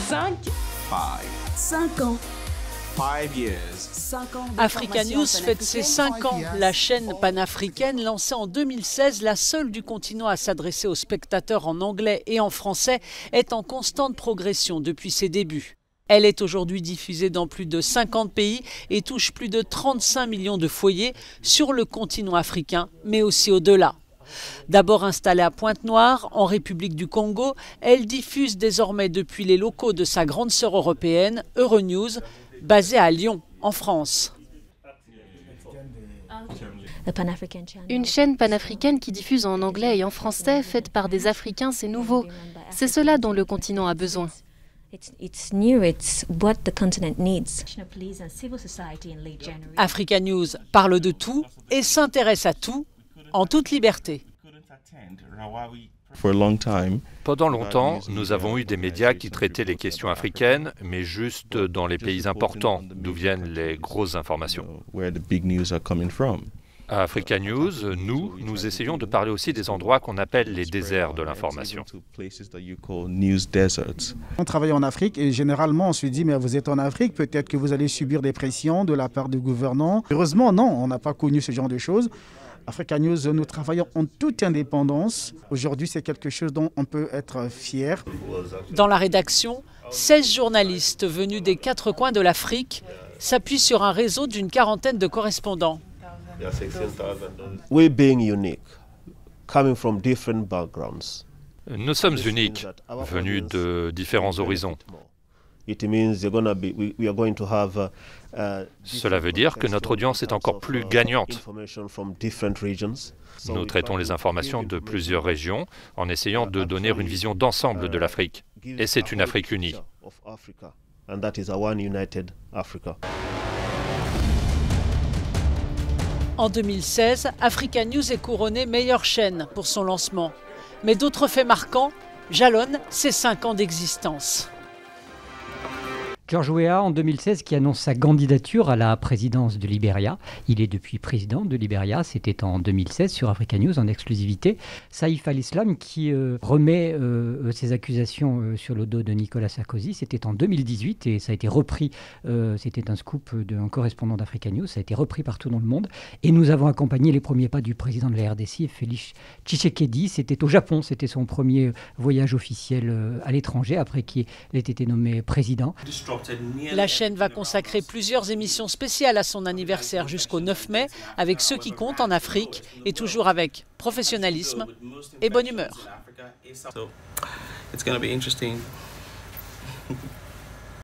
5 ans. 5 years. 5 ans. Africa News fête ses 5 ans. La chaîne panafricaine, lancée en 2016, la seule du continent à s'adresser aux spectateurs en anglais et en français, est en constante progression depuis ses débuts. Elle est aujourd'hui diffusée dans plus de 50 pays et touche plus de 35 millions de foyers sur le continent africain, mais aussi au-delà. D'abord installée à Pointe-Noire, en République du Congo, elle diffuse désormais depuis les locaux de sa grande sœur européenne, Euronews, basée à Lyon, en France. Une chaîne panafricaine qui diffuse en anglais et en français, faite par des Africains, c'est nouveau. C'est cela dont le continent a besoin. Africa News parle de tout et s'intéresse à tout, en toute liberté. Pendant longtemps, nous avons eu des médias qui traitaient les questions africaines, mais juste dans les pays importants, d'où viennent les grosses informations. À Africa News, nous essayons de parler aussi des endroits qu'on appelle les déserts de l'information. On travaille en Afrique et généralement on se dit mais vous êtes en Afrique, peut-être que vous allez subir des pressions de la part du gouvernement. Heureusement non, on n'a pas connu ce genre de choses. Africa News, nous travaillons en toute indépendance. Aujourd'hui, c'est quelque chose dont on peut être fier. Dans la rédaction, 16 journalistes venus des 4 coins de l'Afrique s'appuient sur un réseau d'une quarantaine de correspondants. Nous sommes uniques, venus de différents horizons. Cela veut dire que notre audience est encore plus gagnante. Nous traitons les informations de plusieurs régions en essayant de donner une vision d'ensemble de l'Afrique. Et c'est une Afrique unie. En 2016, Africa News est couronnée meilleure chaîne pour son lancement. Mais d'autres faits marquants jalonnent ses 5 ans d'existence. George Weah, en 2016, qui annonce sa candidature à la présidence de Libéria. Il est depuis président de Libéria, c'était en 2016 sur Africa News en exclusivité. Saïf al-Islam qui remet ses accusations sur le dos de Nicolas Sarkozy, c'était en 2018 et ça a été repris, c'était un scoop d'un correspondant d'Africa News, ça a été repris partout dans le monde. Et nous avons accompagné les premiers pas du président de la RDC, Félix Tshisekedi, c'était au Japon, c'était son premier voyage officiel à l'étranger après qu'il ait été nommé président. La chaîne va consacrer plusieurs émissions spéciales à son anniversaire jusqu'au 9 mai avec ceux qui comptent en Afrique et toujours avec professionnalisme et bonne humeur.